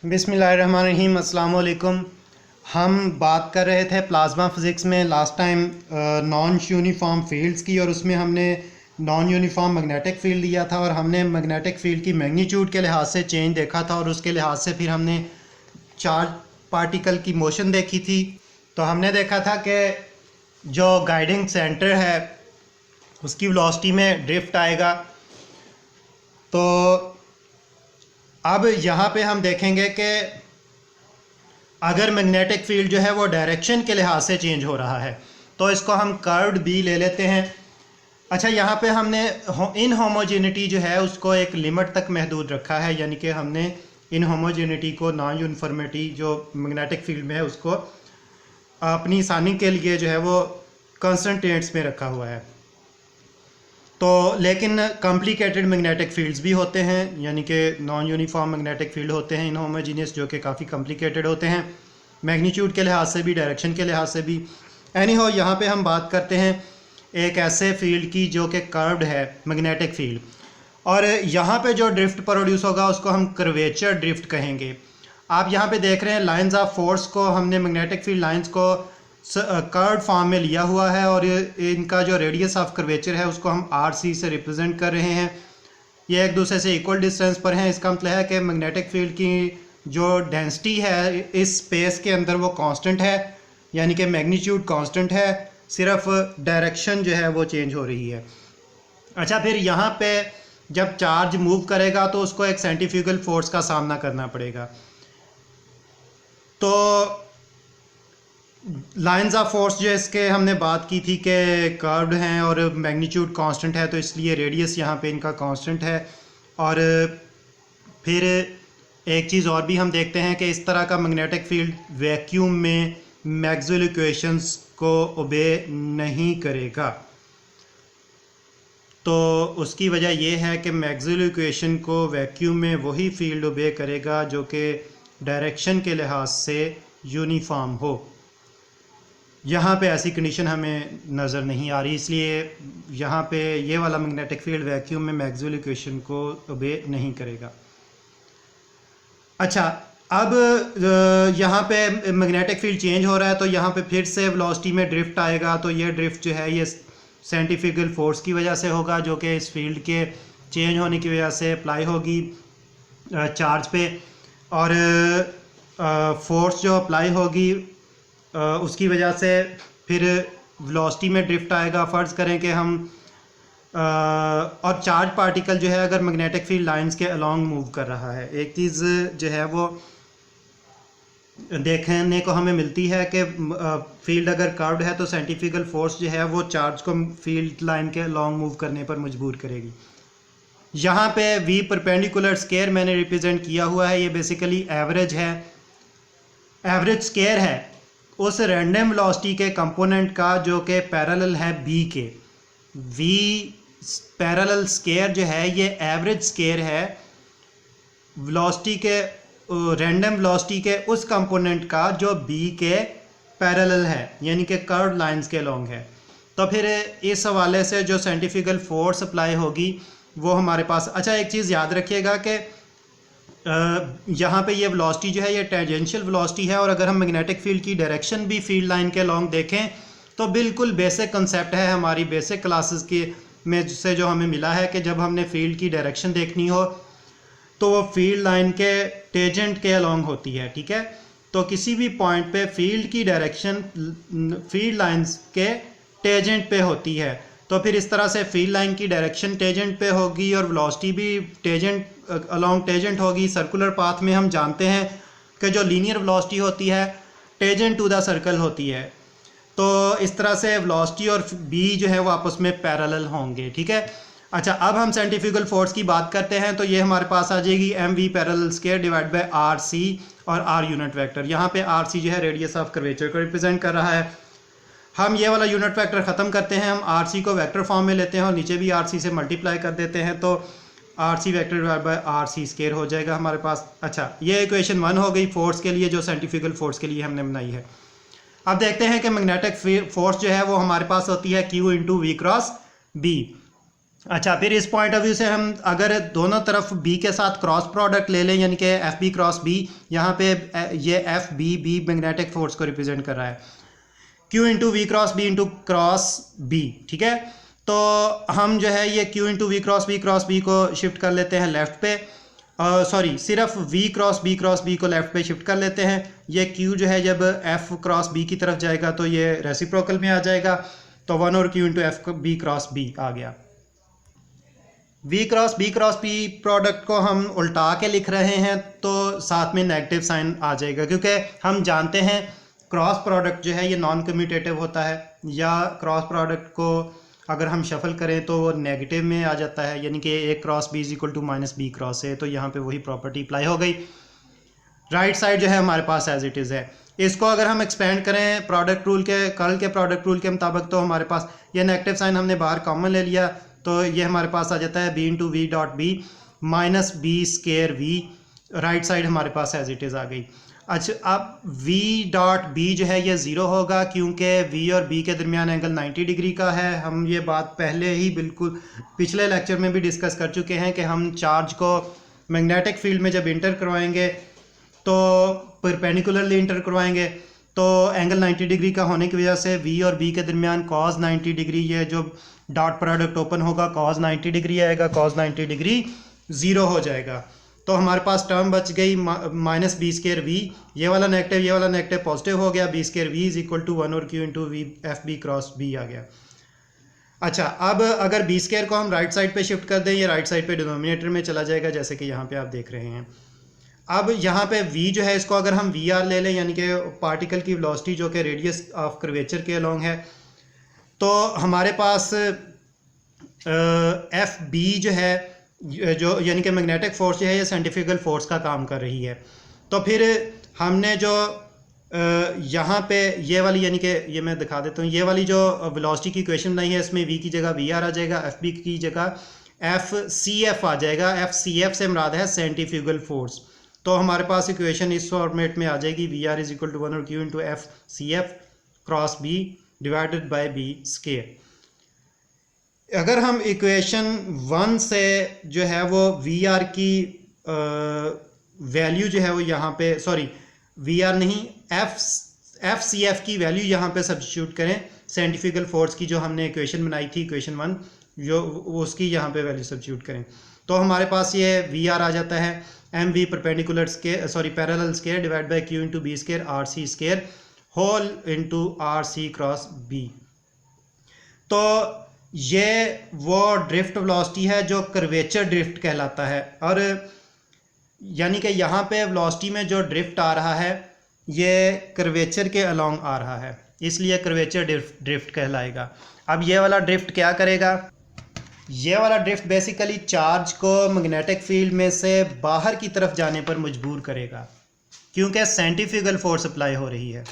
बिस्मिल्लाहिर्रहमानिर्रहीम, अस्सलाम वालेकुम। हम बात कर रहे थे प्लाज्मा फ़िज़िक्स में last time non uniform fields की, और उसमें हमने नॉन यूनिफॉर्म मैग्नेटिक फील्ड लिया था और हमने मैग्नेटिक फील्ड की मैग्नीट्यूड के लिहाज से चेंज देखा था, और उसके लिहाज से फिर हमने चार्ज पार्टिकल की मोशन देखी थी। तो हमने देखा था कि जो गाइडिंग सेंटर है उसकी वेलोसिटी में ड्रिफ्ट आएगा। तो अब यहाँ पे हम देखेंगे कि अगर मैग्नेटिक फील्ड जो है वो डायरेक्शन के लिहाज से चेंज हो रहा है तो इसको हम कर्व्ड बी ले लेते हैं। अच्छा, यहाँ पे हमने इनहोमोजेनिटी जो है उसको एक लिमिट तक महदूद रखा है, यानी कि हमने इनहोमोजेनिटी को, नॉन यूनिफॉर्मिटी जो मैग्नेटिक फील्ड में है, उसको अपनी आसानी के लिए जो है वो कॉन्स्टेंट्स में रखा हुआ है। तो लेकिन कॉम्प्लिकेटेड मैग्नेटिक फील्ड्स भी होते हैं, यानी कि नॉन यूनिफॉर्म मैग्नेटिक फील्ड होते हैं इनहोमोजेनियस, जो कि काफ़ी कॉम्प्लिकेटेड होते हैं मैग्नीट्यूड के लिहाज से भी, डायरेक्शन के लिहाज से भी। एनीहाउ, यहाँ पे हम बात करते हैं एक ऐसे फील्ड की जो कि कर्व्ड है, मैग्नेटिक फील्ड, और यहाँ पे जो ड्रिफ्ट प्रोड्यूस होगा उसको हम कर्वेचर ड्रिफ्ट कहेंगे। आप यहाँ पे देख रहे हैं लाइंस ऑफ फोर्स को हमने मैग्नेटिक फील्ड लाइंस को कर्व्ड फॉर्म में लिया हुआ है, और इनका जो रेडियस ऑफ कर्वेचर है उसको हम आर सी से रिप्रेजेंट कर रहे हैं। ये एक दूसरे से इक्वल डिस्टेंस पर हैं। इसका मतलब है कि मैग्नेटिक फील्ड की जो डेंसिटी है इस स्पेस के अंदर वो कांस्टेंट है, यानी कि मैग्नीट्यूड कांस्टेंट है, सिर्फ डायरेक्शन जो है वो चेंज हो रही है। अच्छा, फिर यहाँ पे जब चार्ज मूव करेगा तो उसको एक सेंट्रीफ्यूगल फोर्स का सामना करना पड़ेगा। तो लाइंस ऑफ फोर्स जो इसके हमने बात की थी कि कर्व्ड हैं और मैग्नीट्यूड कांस्टेंट है, तो इसलिए रेडियस यहाँ पे इनका कांस्टेंट है। और फिर एक चीज़ और भी हम देखते हैं कि इस तरह का मैग्नेटिक फील्ड वैक्यूम में मैक्सवेल इक्वेशंस को ओबे नहीं करेगा। तो उसकी वजह यह है कि मैक्सवेल इक्वेशन को वैक्यूम में वही फील्ड ओबे करेगा जो कि डायरेक्शन के लिहाज से यूनिफॉर्म हो। यहाँ पे ऐसी कंडीशन हमें नज़र नहीं आ रही, इसलिए यहाँ पे ये वाला मैग्नेटिक फील्ड वैक्यूम में मैक्सवेल इक्वेशन को ओबे नहीं करेगा। अच्छा, अब यहाँ पे मैग्नेटिक फील्ड चेंज हो रहा है तो यहाँ पे फिर से वेलोसिटी में ड्रिफ्ट आएगा। तो ये ड्रिफ्ट जो है ये सेंट्रीफ्यूगल फोर्स की वजह से होगा, जो कि इस फील्ड के चेंज होने की वजह से अप्लाई होगी चार्ज पे, और फोर्स जो अप्लाई होगी उसकी वजह से फिर वेलोसिटी में ड्रिफ्ट आएगा। फ़र्ज़ करें कि हम और चार्ज पार्टिकल जो है अगर मैग्नेटिक फील्ड लाइंस के अलोंग मूव कर रहा है, एक चीज़ जो है वो देखने को हमें मिलती है कि फील्ड अगर कर्व्ड है तो सेंट्रीफ्यूगल फोर्स जो है वो चार्ज को फील्ड लाइन के अलोंग मूव करने पर मजबूर करेगी। यहाँ पे वी परपेंडिकुलर स्केयर मैंने रिप्रेजेंट किया हुआ है, ये बेसिकली एवरेज है, एवरेज स्केयर है उस रैंडम वेलोसिटी के कंपोनेंट का जो कि पैरेलल है बी के। वी पैरेलल स्केयर जो है ये एवरेज स्केयर है वेलोसिटी के, रैंडम वेलोसिटी के उस कंपोनेंट का जो बी के पैरेलल है, यानी कि कर्व्ड लाइंस के लॉन्ग है। तो फिर इस हवाले से जो सेंट्रीफ्यूगल फोर्स अप्लाई होगी वो हमारे पास। अच्छा, एक चीज़ याद रखिएगा कि यहाँ पे ये वेलोसिटी जो है ये टेंजेंशियल वेलोसिटी है, और अगर हम मैग्नेटिक फील्ड की डायरेक्शन भी फील्ड लाइन के लॉन्ग देखें तो बिल्कुल बेसिक कंसेप्ट है हमारी बेसिक क्लासेस की में से जो हमें मिला है कि जब हमने फील्ड की डायरेक्शन देखनी हो तो वो फील्ड लाइन के टेंजेंट के अलॉन्ग होती है, ठीक है। तो किसी भी पॉइंट पे फील्ड की डायरेक्शन फील्ड लाइंस के टेंजेंट पे होती है, तो फिर इस तरह से फील्ड लाइन की डायरेक्शन टेंजेंट पे होगी और वेलोसिटी भी टेंजेंट अलॉन्ग टेंजेंट होगी। सर्कुलर पाथ में हम जानते हैं कि जो लीनियर वेलोसिटी होती है टेंजेंट टू द सर्कल होती है। तो इस तरह से वेलोसिटी और बी जो है वो आपस में पैरेलल होंगे, ठीक है। अच्छा, अब हम सेंट्रीफ्यूगल फोर्स की बात करते हैं, तो ये हमारे पास आ जाएगी M V parallel square divide by R C और आर यूनिट वेक्टर। यहाँ पे आर सी जो है रेडियस ऑफ कर्वेचर को रिप्रेजेंट कर रहा है। हम ये वाला यूनिट वेक्टर ख़त्म करते हैं, हम आर सी को वेक्टर फॉर्म में लेते हैं और नीचे भी आर सी से मल्टीप्लाई कर देते हैं, तो R C vector divide by R C square हो जाएगा हमारे पास। अच्छा, ये इक्वेशन 1 हो गई फोर्स के लिए, जो सेंट्रीफ्यूगल फोर्स के लिए हमने बनाई है। अब देखते हैं कि मैग्नेटिक फोर्स जो है वो हमारे पास होती है Q into V cross B. अच्छा, फिर इस पॉइंट ऑफ व्यू से हम अगर दोनों तरफ बी के साथ क्रॉस प्रोडक्ट ले लें, यानी कि एफ बी क्रॉस बी, यहाँ पे ये एफ बी मैग्नेटिक फोर्स को रिप्रेजेंट कर रहा है, Q into V cross B into cross B, ठीक है। तो हम जो है ये Q into V cross B को शिफ्ट कर लेते हैं लेफ्ट पे, सॉरी सिर्फ वी क्रॉस बी को लेफ्ट पे शिफ्ट कर लेते हैं। ये क्यू जो है जब एफ क्रॉस बी की तरफ जाएगा तो ये रेसिप्रोकल में आ जाएगा, तो 1 और Q into F B cross B आ गया। वी क्रॉस बी प्रोडक्ट को हम उल्टा के लिख रहे हैं तो साथ में नेगेटिव साइन आ जाएगा, क्योंकि हम जानते हैं क्रॉस प्रोडक्ट जो है ये नॉन कम्यूटेटिव होता है, या क्रॉस प्रोडक्ट को अगर हम शफल करें तो वो नेगेटिव में आ जाता है, यानी कि A cross B is equal to minus B cross A, तो यहाँ पे वही प्रॉपर्टी अप्लाई हो गई। राइट साइड जो है हमारे पास एज इट इज़ है। इसको अगर हम एक्सपेंड करें प्रोडक्ट रूल के, कर्ल के प्रोडक्ट रूल के मुताबिक, तो हमारे पास ये नेगेटिव साइन हमने बाहर कॉमन ले लिया, तो ये हमारे पास आ जाता है B into V dot B minus B square V. Right side हमारे पास एज इट इज़ आ गई। अच्छा, अब v डॉट बी जो है ये ज़ीरो होगा, क्योंकि v और b के दरमियान एंगल 90 डिग्री का है। हम ये बात पहले ही बिल्कुल पिछले लेक्चर में भी डिस्कस कर चुके हैं कि हम चार्ज को मैग्नेटिक फील्ड में जब इंटर करवाएंगे तो परपेंडिकुलरली इंटर करवाएंगे, तो एंगल 90 डिग्री का होने की वजह से v और b के दरमियान cos 90 डिग्री, ये जो डॉट प्रोडक्ट ओपन होगा cos 90 डिग्री आएगा, cos 90 डिग्री ज़ीरो हो जाएगा। तो हमारे पास टर्म बच गई माइनस बी स्केयर वी, ये वाला नेगेटिव पॉजिटिव हो गया, B square V is equal to 1 और Q into V F B cross B आ गया। अच्छा, अब अगर बी स्केयर को हम राइट साइड पे शिफ्ट कर दें, ये राइट साइड पे डिनोमिनेटर में चला जाएगा, जैसे कि यहाँ पे आप देख रहे हैं। अब यहाँ पे v जो है इसको अगर हम वी आर ले लें, यानी कि पार्टिकल की वेलोसिटी जो कि रेडियस ऑफ कर्वेचर के अलोंग है, तो हमारे पास एफ बी जो है जो यानी कि मैग्नेटिक फोर्स जो है ये सेंट्रीफ्यूगल फोर्स का काम कर रही है। तो फिर हमने जो यहाँ पे ये वाली, यानी कि ये मैं दिखा देता हूँ, ये वाली जो वेलोसिटी की इक्वेशन बनाई है, इसमें v की जगह वी आर आ जाएगा, एफ बी की जगह एफ सी एफ आ जाएगा। एफ सी एफ से मुराद है सेंट्रीफ्यूगल फोर्स। तो हमारे पास इक्वेशन इस फॉर्मेट में आ जाएगी, V R is equal to 1 और Q into F C F cross B divided by B square. अगर हम इक्वेशन 1 से जो है वो वी आर की वैल्यू जो है वो यहाँ पे, सॉरी वी आर नहीं, एफ सी एफ की वैल्यू यहाँ पे सब्स्टिट्यूट करें, सेंट्रीफ्यूगल फोर्स की जो हमने इक्वेशन बनाई थी इक्वेशन 1, जो उसकी यहाँ पे वैल्यू सब्स्टिट्यूट करें, तो हमारे पास ये वी आर आ जाता है M V perpendicular square, sorry parallel square divide by Q into B square R C square whole into R C cross B. तो ये वो ड्रिफ्ट वेलोसिटी है जो कर्वेचर ड्रिफ्ट कहलाता है, और यानी कि यहाँ पे वेलोसिटी में जो ड्रिफ्ट आ रहा है ये कर्वेचर के अलोंग आ रहा है, इसलिए कर्वेचर ड्रिफ्ट कहलाएगा। अब ये वाला ड्रिफ्ट क्या करेगा? ये वाला ड्रिफ्ट बेसिकली चार्ज को मैग्नेटिक फील्ड में से बाहर की तरफ जाने पर मजबूर करेगा, क्योंकि सेंट्रीफ्यूगल फोर्स अप्लाई हो रही है।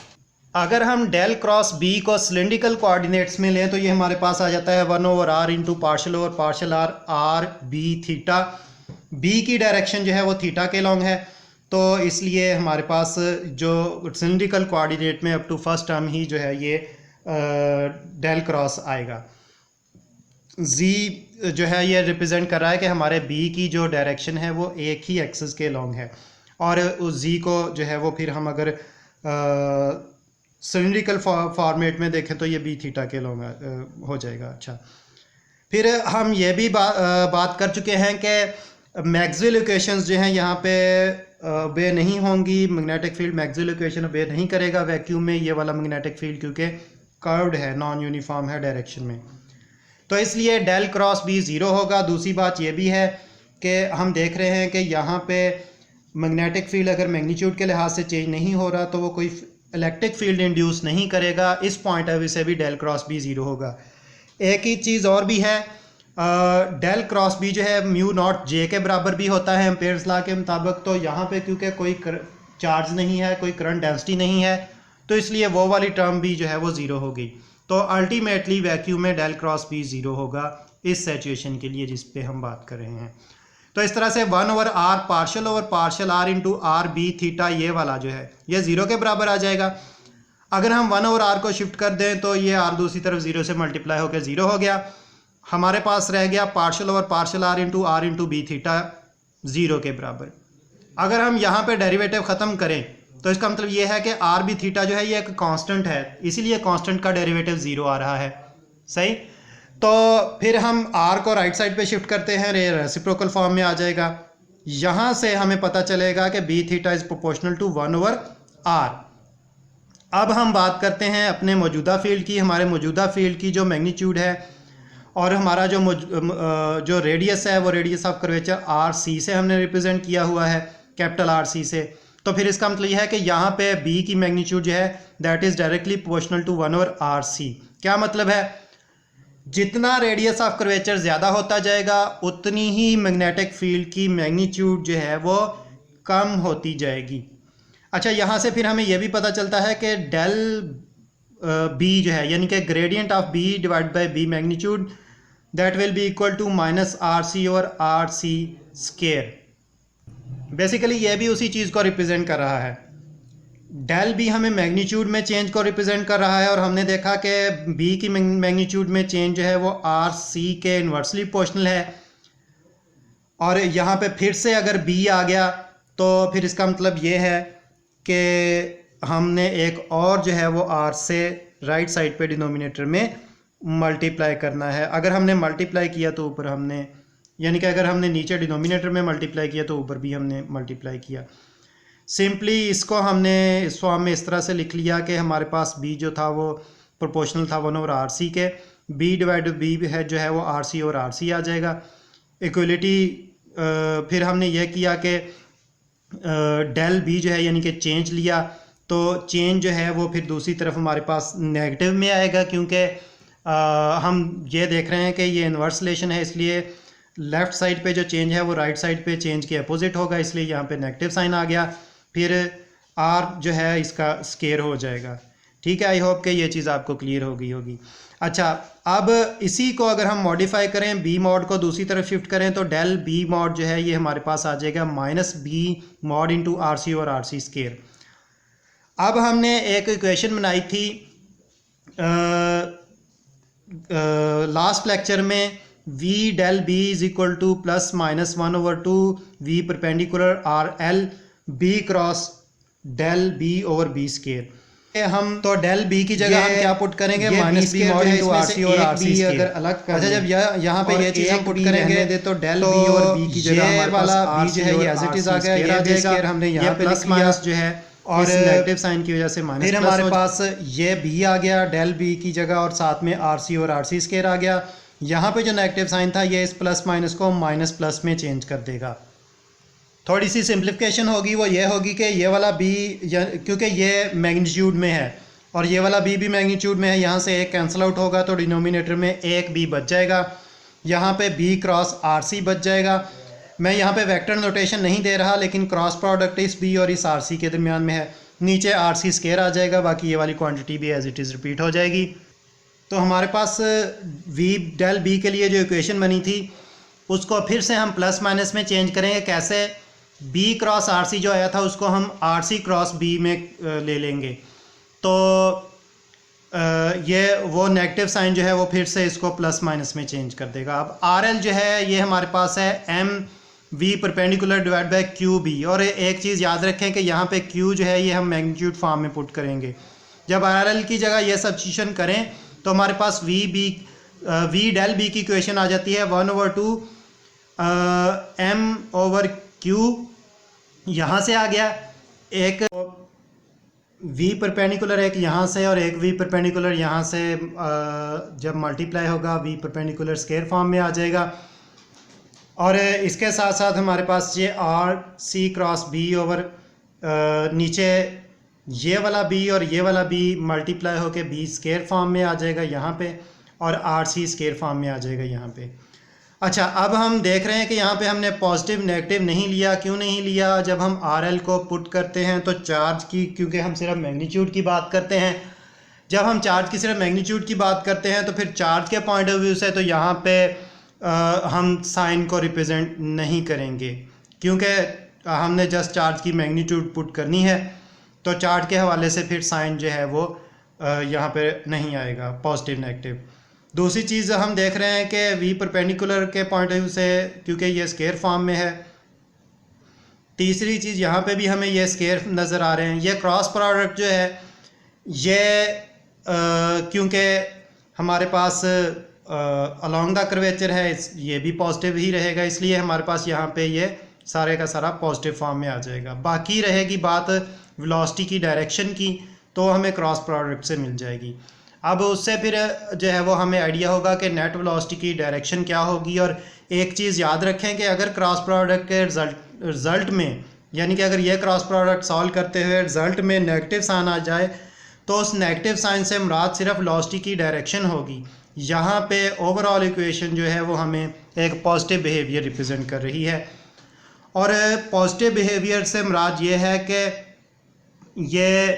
अगर हम डेल क्रॉस बी को सिलेंड्रिकल कोऑर्डिनेट्स में लें तो ये हमारे पास आ जाता है 1 over R into partial over partial R R B theta. B की डायरेक्शन जो है वो थीटा के लॉन्ग है, तो इसलिए हमारे पास जो सिलेंड्रिकल कोऑर्डिनेट में अप टू फर्स्ट टर्म ही जो है ये डेल क्रॉस आएगा। जी जो है ये रिप्रेजेंट कर रहा है कि हमारे बी की जो डायरेक्शन है वो एक ही एक्सिस के लॉन्ग है, और उस जी को जो है वो फिर हम अगर सिलेंड्रिकल फॉर्मेट में देखें तो ये बी थीटा के लॉन्ग हो जाएगा। अच्छा, फिर हम ये भी बात कर चुके हैं कि मैक्सवेल इक्वेशंस जो हैं यहाँ पे ओबे नहीं होंगी, मैग्नेटिक फील्ड मैक्सवेल इक्वेशन ओबे नहीं करेगा वैक्यूम में, ये वाला मैग्नेटिक फील्ड क्योंकि कर्व्ड है, नॉन यूनिफॉर्म है डायरेक्शन में, तो इसलिए डेल क्रॉस बी ज़ीरो होगा। दूसरी बात ये भी है कि हम देख रहे हैं कि यहाँ पे मैग्नेटिक फील्ड अगर मैग्नीट्यूड के लिहाज से चेंज नहीं हो रहा तो वो कोई इलेक्ट्रिक फील्ड इंड्यूस नहीं करेगा, इस पॉइंट ऑफ व्यू से भी डेल क्रॉस बी ज़ीरो होगा। एक ही चीज़ और भी है, डेल क्रॉस बी जो है म्यू नॉट जे के बराबर भी होता है एम्पेयर्स लॉ के मुताबिक, तो यहाँ पे क्योंकि कोई चार्ज नहीं है, कोई करंट डेंसिटी नहीं है, तो इसलिए वो वाली टर्म भी जो है वो ज़ीरो हो गई। तो अल्टीमेटली वैक्यूम में डेल क्रॉस बी ज़ीरो होगा इस सिचुएशन के लिए जिस पे हम बात कर रहे हैं। तो इस तरह से 1 over partial R into R B theta ये वाला जो है ये ज़ीरो के बराबर आ जाएगा। अगर हम 1 ओवर आर को शिफ्ट कर दें तो ये आर दूसरी तरफ ज़ीरो से मल्टीप्लाई होकर ज़ीरो हो गया। हमारे पास रह गया partial over partial R into B theta 0 के बराबर। अगर हम यहाँ पे डेरिवेटिव ख़त्म करें तो इसका मतलब ये है कि आर बी थीटा जो है ये एक कांस्टेंट है, इसीलिए कांस्टेंट का डेरिवेटिव 0 आ रहा है। सही, तो फिर हम आर को राइट साइड पे शिफ्ट करते हैं, रेसिप्रोकल फॉर्म में आ जाएगा। यहाँ से हमें पता चलेगा कि B theta is proportional to 1 over R. अब हम बात करते हैं अपने मौजूदा फील्ड की। हमारे मौजूदा फील्ड की जो मैग्नीट्यूड है और हमारा जो रेडियस है वो radius of curvature R C से हमने रिप्रेजेंट किया हुआ है, कैपिटल आर सी से। तो फिर इसका मतलब यह है कि यहाँ पे बी की मैग्नीट्यूड जो है that is directly proportional to 1 over R C. क्या मतलब है, जितना रेडियस ऑफ कर्वेचर ज़्यादा होता जाएगा उतनी ही मैग्नेटिक फील्ड की मैग्नीट्यूड जो है वो कम होती जाएगी। अच्छा, यहाँ से फिर हमें यह भी पता चलता है कि डेल बी जो है यानी कि gradient of B divide by B magnitude that will be equal to minus R C over R C square. Basically ये भी उसी चीज़ को रिप्रेजेंट कर रहा है। डेल बी हमें मैग्नीट्यूड में चेंज को रिप्रेजेंट कर रहा है और हमने देखा कि बी की मैग्नीट्यूड में चेंज जो है वो आर सी के इन्वर्सली प्रोपोर्शनल है। और यहाँ पे फिर से अगर बी आ गया तो फिर इसका मतलब ये है कि हमने एक और जो है वो आर से राइट साइड पे डिनोमिनेटर में मल्टीप्लाई करना है। अगर हमने मल्टीप्लाई किया तो ऊपर हमने, यानी कि अगर हमने नीचे डिनोमिनेटर में मल्टीप्लाई किया तो ऊपर भी हमने मल्टीप्लाई किया। सिंपली इसको हमने इस फॉर्म में इस तरह से लिख लिया कि हमारे पास बी जो था वो प्रोपोर्शनल था 1 ओवर आर सी के, बी डिवाइड बी है जो है वो आर सी और आर सी आ जाएगा। इक्वलिटी फिर हमने ये किया कि डेल बी जो है यानी कि चेंज लिया, तो चेंज जो है वो फिर दूसरी तरफ हमारे पास नेगेटिव में आएगा, क्योंकि हम ये देख रहे हैं कि ये इन्वर्स रिलेशन है, इसलिए लेफ़्ट साइड पे जो चेंज है वो राइट साइड पे चेंज के अपोजिट होगा, इसलिए यहाँ पे नेगेटिव साइन आ गया। फिर आर जो है इसका स्केयर हो जाएगा। ठीक है, आई होप कि ये चीज़ आपको क्लियर हो गई होगी। अच्छा, अब इसी को अगर हम मॉडिफाई करें, बी मॉड को दूसरी तरफ शिफ्ट करें, तो डेल बी मॉड जो है ये हमारे पास आ जाएगा minus B mod into R C और आर सी स्केयर। अब हमने एक इक्वेशन बनाई थी लास्ट लेक्चर में, V del B is equal to plus minus 1 over 2 V perpendicular R L B cross del B over B square. हम तो del B की जगह हम क्या पुट करेंगे, minus B mod into R C और R सी अगर अलग कर, अच्छा जब यहाँ पे ये चीज हम पुट करेंगे दे तो डेल बी और बी की जगह हमारे वाला बी जो है ये एज इट इज आ गया, ये स्क्वायर हमने यहाँ पे प्लस माइनस जो है और नेगेटिव साइन की वजह से माइनस, फिर हमारे पास ये बी आ गया डेल बी की जगह और साथ में आर सी और आर सी स्क्वायर आ गया। यहाँ पे जो नेगेटिव साइन था ये इस प्लस माइनस को माइनस प्लस में चेंज कर देगा। थोड़ी सी सिंप्लीफिकेशन होगी, वो ये होगी कि ये वाला बी क्योंकि ये मैग्नीट्यूड में है और ये वाला बी भी मैग्नीट्यूड में है, यहाँ से एक कैंसिल आउट होगा तो डिनोमिनेटर में एक बी बच जाएगा, यहाँ पे बी क्रॉस आर सी बच जाएगा। मैं यहाँ पे वेक्टर नोटेशन नहीं दे रहा, लेकिन क्रॉस प्रोडक्ट इस बी और इस आर सी के दरमियान में है, नीचे आर सी स्क्वायर आ जाएगा, बाकी ये वाली क्वांटिटी भी एज इट इज़ रिपीट हो जाएगी। तो हमारे पास वी डेल बी के लिए जो इक्वेशन बनी थी उसको फिर से हम प्लस माइनस में चेंज करेंगे। कैसे, बी क्रॉस आर सी जो आया था उसको हम आर सी क्रॉस बी में ले लेंगे, तो ये वो नेगेटिव साइन जो है वो फिर से इसको प्लस माइनस में चेंज कर देगा। अब आर एल जो है ये हमारे पास है M V perpendicular divide by Q B, और एक चीज़ याद रखें कि यहाँ पे क्यू जो है ये हम मैग्नीट्यूड फॉर्म में पुट करेंगे। जब आर एल की जगह ये सब्स्टिट्यूशन करें तो हमारे पास वी डेल बी की इक्वेशन आ जाती है 1 ओवर 2 एम ओवर क्यू, यहाँ से आ गया एक वी परपेंडिकुलर एक यहाँ से और एक वी परपेंडिकुलर यहाँ से, जब मल्टीप्लाई होगा वी परपेंडिकुलर स्क्वायर फॉर्म में आ जाएगा। और इसके साथ साथ हमारे पास ये R C cross B over नीचे ये वाला बी और ये वाला बी मल्टीप्लाई होके बी स्क्वायर फॉर्म में आ जाएगा यहाँ पे, और आर सी स्क्वायर फॉर्म में आ जाएगा यहाँ पे। अच्छा, अब हम देख रहे हैं कि यहाँ पे हमने पॉजिटिव नेगेटिव नहीं लिया। क्यों नहीं लिया? जब हम आर एल को पुट करते हैं तो चार्ज की, क्योंकि हम सिर्फ मैग्नीट्यूड की बात करते हैं, जब हम चार्ज की सिर्फ मैग्नीट्यूड की बात करते हैं तो फिर चार्ज के पॉइंट ऑफ व्यू से तो यहाँ पे हम साइन को रिप्रेजेंट नहीं करेंगे, क्योंकि हमने जस्ट चार्ज की मैग्नीट्यूड पुट करनी है, तो चार्ज के हवाले से फिर साइन जो है वो यहाँ पे नहीं आएगा पॉजिटिव नेगेटिव। दूसरी चीज़ हम देख रहे हैं कि वी परपेंडिकुलर के पॉइंट ऑफ व्यू से, क्योंकि ये स्केयर फॉर्म में है। तीसरी चीज़ यहाँ पे भी हमें ये स्केयर नज़र आ रहे हैं। ये क्रॉस प्रोडक्ट जो है ये क्योंकि हमारे पास अलॉन्ग द कर्वेचर है, ये भी पॉजिटिव ही रहेगा, इसलिए हमारे पास यहाँ पे ये सारे का सारा पॉजिटिव फॉर्म में आ जाएगा। बाकी रहेगी बात वेलोसिटी की डायरेक्शन की, तो हमें क्रॉस प्रोडक्ट से मिल जाएगी। अब उससे फिर जो है वो हमें आइडिया होगा कि नेट वेलोसिटी की डायरेक्शन क्या होगी। और एक चीज़ याद रखें कि अगर क्रॉस प्रोडक्ट के रिज़ल्ट में, यानी कि अगर ये क्रॉस प्रोडक्ट सॉल्व करते हुए रिज़ल्ट में नेगेटिव साइन आ जाए, तो उस नेगेटिव साइन से मुराद सिर्फ वेलोसिटी की डायरेक्शन होगी। यहाँ पे ओवरऑल इक्वेशन जो है वो हमें एक पॉजिटिव बिहेवियर रिप्रेजेंट कर रही है। और पॉजिटिव बिहेवियर से मुराद ये है कि ये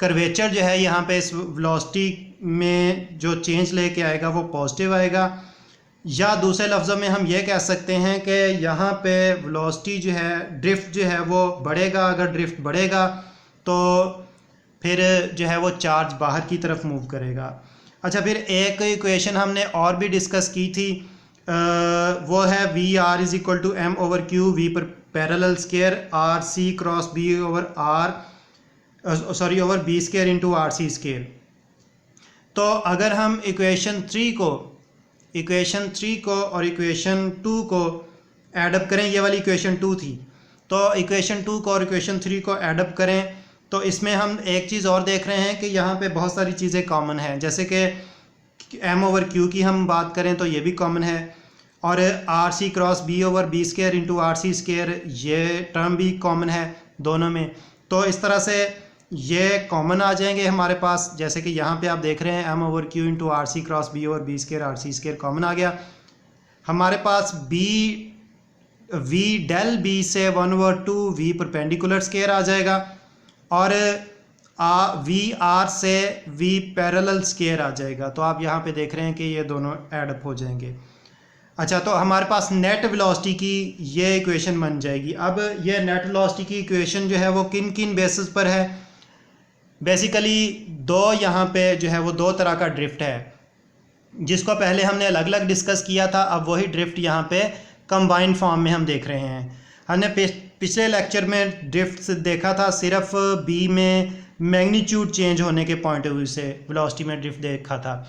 कर्वेचर जो है यहाँ पे इस वेलोसिटी में जो चेंज लेके आएगा वो पॉजिटिव आएगा। या दूसरे लफ्ज़ों में हम ये कह सकते हैं कि यहाँ पे वेलोसिटी जो है, ड्रिफ्ट जो है वो बढ़ेगा। अगर ड्रिफ्ट बढ़ेगा तो फिर जो है वो चार्ज बाहर की तरफ मूव करेगा। अच्छा, फिर एक इक्वेशन हमने और भी डिस्कस की थी, वो है V R is equal to M over Q V पर parallel square R C cross B over R sorry over B square into R C square. तो अगर हम इक्वेशन 3 को और इक्वेशन 2 को एडअप करें, ये वाली इक्वेशन 2 थी, तो इक्वेशन 2 को और इक्वेशन 3 को एडअप करें तो इसमें हम एक चीज़ और देख रहे हैं कि यहाँ पे बहुत सारी चीज़ें कॉमन हैं। जैसे कि एम ओवर क्यू की हम बात करें तो ये भी कॉमन है, और R C cross B over B square into R C square, ये टर्म भी कॉमन है दोनों में। तो इस तरह से ये कॉमन आ जाएंगे हमारे पास। जैसे कि यहाँ पे आप देख रहे हैं M over Q into R C cross B over B square R C square common आ गया। हमारे पास वी डेल बी से 1/2 वी परपेंडिकुलर स्केयर आ जाएगा, और वी आर से वी पैरेलल स्केयर आ जाएगा। तो आप यहाँ पे देख रहे हैं कि ये दोनों एडअप हो जाएंगे। अच्छा, तो हमारे पास नेट वेलोसिटी की ये इक्वेशन बन जाएगी। अब ये नेट वेलोसिटी की इक्वेशन जो है वो किन किन बेसिस पर है? बेसिकली दो यहाँ पे जो है वो दो तरह का ड्रिफ्ट है, जिसको पहले हमने अलग अलग डिस्कस किया था। अब वही ड्रिफ्ट यहाँ पे कंबाइंड फॉर्म में हम देख रहे हैं। हमने पिछले लेक्चर में ड्रिफ्ट देखा था सिर्फ बी में मैग्नीट्यूड चेंज होने के पॉइंट ऑफ व्यू से वेलोसिटी में ड्रिफ्ट देखा था।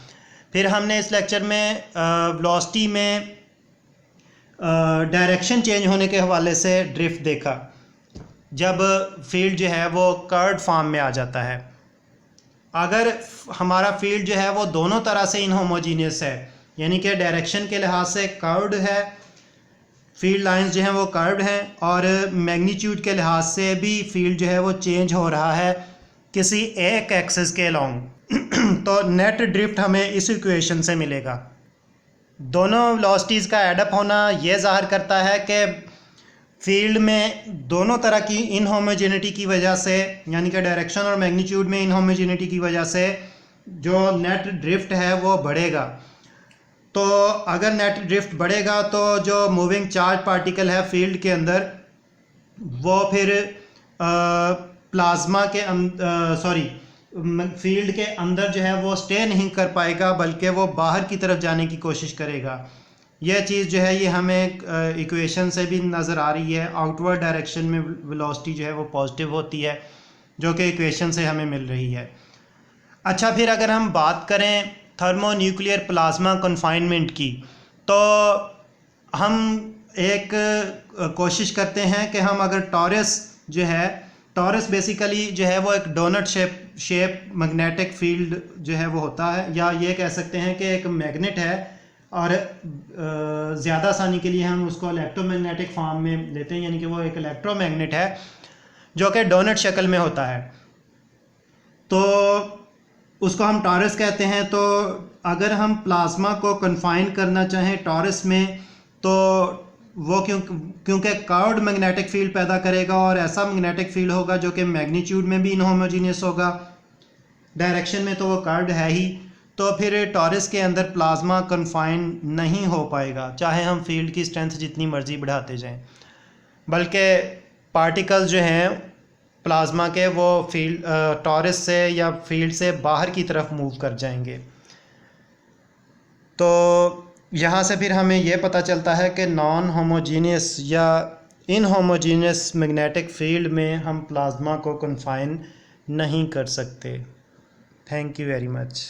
फिर हमने इस लेक्चर में वेलोसिटी में डायरेक्शन चेंज होने के हवाले से ड्रिफ्ट देखा, जब फील्ड जो है वो कर्व्ड फॉर्म में आ जाता है। अगर हमारा फील्ड जो है वो दोनों तरह से इनहोमोजीनियस है, यानी कि डायरेक्शन के लिहाज से कर्व्ड है, फील्ड लाइंस जो हैं वो कर्व्ड हैं, और मैग्नीट्यूड के लिहाज से भी फील्ड जो है वो चेंज हो रहा है किसी एक एक्सिस के अलोंग, तो नेट ड्रिफ्ट हमें इस इक्वेशन से मिलेगा। दोनों वेलोसिटीज़ का एडअप होना ये ज़ाहिर करता है कि फील्ड में दोनों तरह की इनहोमोजेनिटी की वजह से, यानी कि डायरेक्शन और मैग्नीट्यूड में इनहोमोजेनिटी की वजह से जो नेट ड्रिफ्ट है वो बढ़ेगा। तो अगर नेट ड्रिफ्ट बढ़ेगा तो जो मूविंग चार्ज पार्टिकल है फील्ड के अंदर, वो फिर प्लाज्मा के फील्ड के अंदर जो है वो स्टे नहीं कर पाएगा, बल्कि वो बाहर की तरफ जाने की कोशिश करेगा। यह चीज़ जो है ये हमें इक्वेशन से भी नज़र आ रही है। आउटवर्ड डायरेक्शन में वेलोसिटी जो है वो पॉजिटिव होती है, जो कि इक्वेशन से हमें मिल रही है। अच्छा, फिर अगर हम बात करें थर्मोन्यूक्लियर प्लाज्मा कन्फाइनमेंट की, तो हम एक कोशिश करते हैं कि हम अगर टॉरस जो है, टॉरस बेसिकली जो है वो एक डोनट शेप मैग्नेटिक फील्ड जो है वो होता है, या ये कह सकते हैं कि एक मैग्नेट है, और ज़्यादा आसानी के लिए हम उसको इलेक्ट्रोमैग्नेटिक फॉर्म में लेते हैं, यानी कि वो एक इलेक्ट्रोमैग्नेट है जो कि डोनट शक्ल में होता है, तो उसको हम टॉरस कहते हैं। तो अगर हम प्लाज्मा को कन्फाइन करना चाहें टॉरस में, तो वो क्योंकि कर्व्ड मैग्नेटिक फील्ड पैदा करेगा, और ऐसा मैग्नेटिक फील्ड होगा जो कि मैग्नीट्यूड में भी इनहोमोजीनियस होगा, डायरेक्शन में तो वो कर्व्ड है ही, तो फिर टॉरस के अंदर प्लाज्मा कन्फाइन नहीं हो पाएगा, चाहे हम फील्ड की स्ट्रेंथ जितनी मर्जी बढ़ाते जाएं। बल्कि पार्टिकल्स जो हैं प्लाज्मा के वो फील्ड टॉरस से या फील्ड से बाहर की तरफ मूव कर जाएंगे। तो यहाँ से फिर हमें ये पता चलता है कि नॉन होमोजीनियस या इनहोमोजीनियस मैग्नेटिक फील्ड में हम प्लाज्मा को कन्फाइन नहीं कर सकते। Thank you very much.